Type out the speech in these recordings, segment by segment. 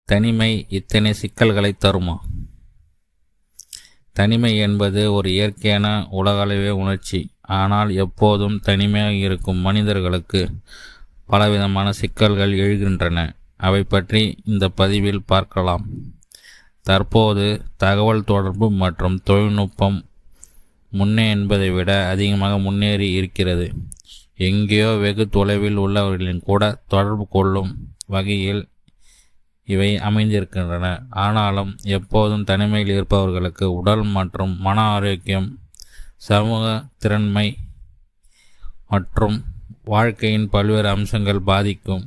தனிமை இத்தனை சிக்கல்களை தருமா? தனிமை என்பது ஒரு இயற்கையான உலகளவே உணர்ச்சி. ஆனால் எப்போதும் தனிமையாக இருக்கும் மனிதர்களுக்கு பலவிதமான சிக்கல்கள் எழுகின்றன. அவை பற்றி இந்த பதிவில் பார்க்கலாம். தற்போது தகவல் தொடர்பு மற்றும் தொழில்நுட்பம் முன்னே என்பதை விட அதிகமாக முன்னேறி இருக்கிறது. எங்கேயோ வெகு தொலைவில் உள்ளவர்களின் கூட தொடர்பு கொள்ளும் வகையில் இவை அமைந்திருக்கின்றன. ஆனாலும் எப்போதும் தனிமையில் இருப்பவர்களுக்கு உடல் மற்றும் மன ஆரோக்கியம், சமூக திறன்மை மற்றும் வாழ்க்கையின் பல்வேறு அம்சங்கள் பாதிக்கும்.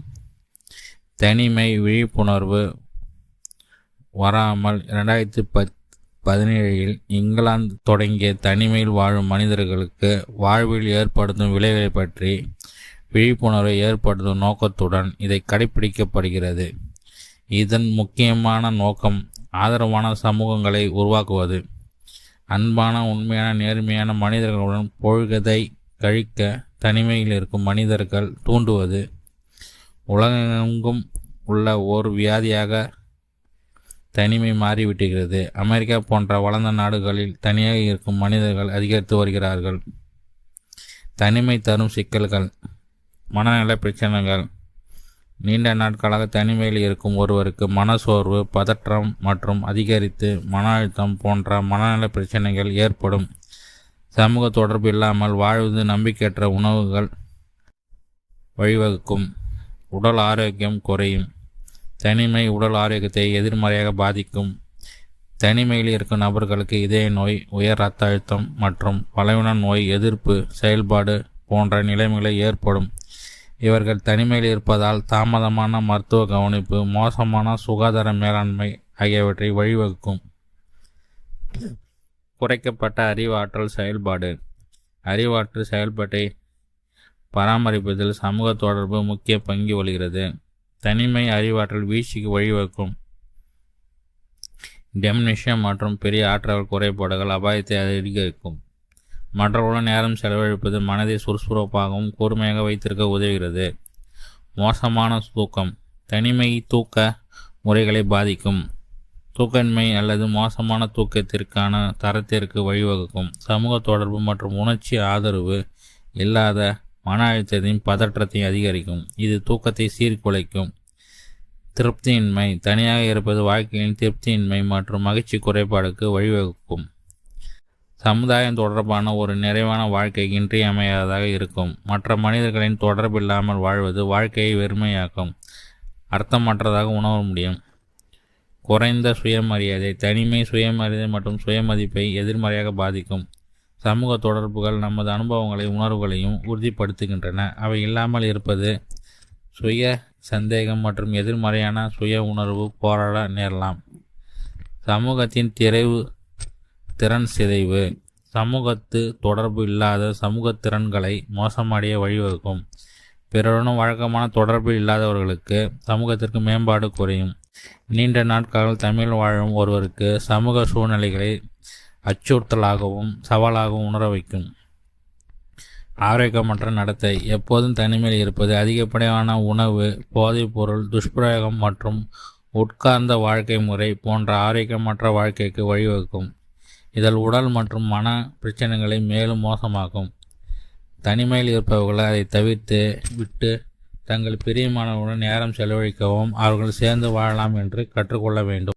தனிமை விழிப்புணர்வு வராமல் 2017 இங்கிலாந்து தொடங்கிய தனிமையில் வாழும் மனிதர்களுக்கு வாழ்வில் ஏற்படுத்தும் விளைவுகளை பற்றி விழிப்புணர்வை ஏற்படுத்தும் நோக்கத்துடன் இதை கடைபிடிக்கப்படுகிறது. இதன் முக்கியமான நோக்கம் ஆதரவான சமூகங்களை உருவாக்குவது, அன்பான உண்மையான நேர்மையான மனிதர்களுடன் பொழுதை கழிக்க தனிமையில் இருக்கும் மனிதர்கள் தூண்டுவது. உலகெங்கும் உள்ள ஒரு வியாதியாக தனிமை மாறிவிட்டுகிறது. அமெரிக்கா போன்ற வளர்ந்த நாடுகளில் தனியாக இருக்கும் மனிதர்கள் அதிகரித்து வருகிறார்கள். தனிமை தரும் சிக்கல்கள்: மனநல பிரச்சனைகள். நீண்ட நாட்களாக தனிமையில் இருக்கும் ஒருவருக்கு மனசோர்வு, பதற்றம் மற்றும் அதிகரித்து மன அழுத்தம் போன்ற மனநல பிரச்சனைகள் ஏற்படும். சமூக தொடர்பு இல்லாமல் வாழ்வது நம்பிக்கையற்ற உணவுகள் வழிவகுக்கும். உடல் ஆரோக்கியம் குறையும். தனிமை உடல் ஆரோக்கியத்தை எதிர்மறையாக பாதிக்கும். தனிமையில் இருக்கும் நபர்களுக்கு இதய நோய், உயர் இரத்த அழுத்தம் மற்றும் பலவீன நோய் எதிர்ப்பு செயல்பாடு போன்ற நிலைமைகளை ஏற்படும். இவர்கள் தனிமையில் இருப்பதால் தாமதமான மருத்துவ கவனிப்பு, மோசமான சுகாதார மேலாண்மை ஆகியவற்றை வழிவகுக்கும். குறைக்கப்பட்ட அறிவாற்றல் செயல்பாடு. அறிவாற்றல் செயல்பாட்டை பராமரிப்பதில் சமூக தொடர்பு முக்கிய பங்கு வகிக்கிறது. தனிமை அறிவாற்றல் வீழ்ச்சிக்கு வழிவகுக்கும். டெம்னிஷியா மற்றும் பெரிய ஆற்றல் குறைபாடுகள் அபாயத்தை அதிகரிக்கும். மற்றவர்களுடன் நேரம் செலவழிப்பது மனதை சுறுசுறுப்பாகவும் கூர்மையாக வைத்திருக்க உதவுகிறது. மோசமான தூக்கம். தனிமை தூக்க முறைகளை பாதிக்கும். தூக்கமின்மை அல்லது மோசமான தூக்கத்திற்கான தரத்திற்கு வழிவகுக்கும். சமூக தொடர்பு மற்றும் உணர்ச்சி ஆதரவு இல்லாத மன அழுத்தத்தையும் பதற்றத்தையும் அதிகரிக்கும். இது தூக்கத்தை சீர்குலைக்கும். திருப்தியின்மை. தனியாக இருப்பது வாழ்க்கையின் திருப்தியின்மை மற்றும் மகிழ்ச்சி குறைபாடுக்கு வழிவகுக்கும். சமுதாயம் தொடர்பான ஒரு நிறைவான வாழ்க்கை இன்றியமையாததாக இருக்கும். மற்ற மனிதர்களின் தொடர்பு இல்லாமல் வாழ்வது வாழ்க்கையை வெறுமையாக்கும், அர்த்தமற்றதாக உணர முடியும். குறைந்த சுயமரியாதை. தனிமை சுயமரியாதை மற்றும் சுயமதிப்பை எதிர்மறையாக பாதிக்கும். சமூக தொடர்புகள் நமது அனுபவங்களையும் உணர்வுகளையும் உறுதிப்படுத்துகின்றன. அவை இல்லாமல் இருப்பது சுய சந்தேகம் மற்றும் எதிர்மறையான சுய உணர்வு போராட நேரலாம். சமூகத்தின் திறன் சிதைவு. சமூகத்து தொடர்பு இல்லாத சமூக திறன்களை மோசமடைய வழிவகுக்கும். பிறருடன் வழக்கமான தொடர்பு இல்லாதவர்களுக்கு சமூகத்திற்கு மேம்பாடு குறையும். நீண்ட நாட்கள் தமிழ் வாழும் ஒருவருக்கு சமூக சூழ்நிலைகளை அச்சுறுத்தலாகவும் சவாலாகவும் உணர வைக்கும். ஆரோக்கியமற்ற நடத்தை. எப்போதும் தனிமையில் இருப்பது, அதிகப்படியான உணவு, போதைப்பொருள் துஷ்பிரயோகம் மற்றும் உட்கார்ந்த வாழ்க்கை முறை போன்ற ஆரோக்கியமற்ற வாழ்க்கைக்கு வழிவகுக்கும். இதில் உடல் மற்றும் மன பிரச்சனைகளை மேலும் மோசமாக்கும். தனிமையில் இருப்பவர்கள் அதை தவிர்த்து விட்டு தங்கள் பிரியமானவர்களுடன் நேரம் செலவழிக்கவும் அவர்கள் சேர்ந்து வாழலாம் என்று கற்றுக்கொள்ள வேண்டும்.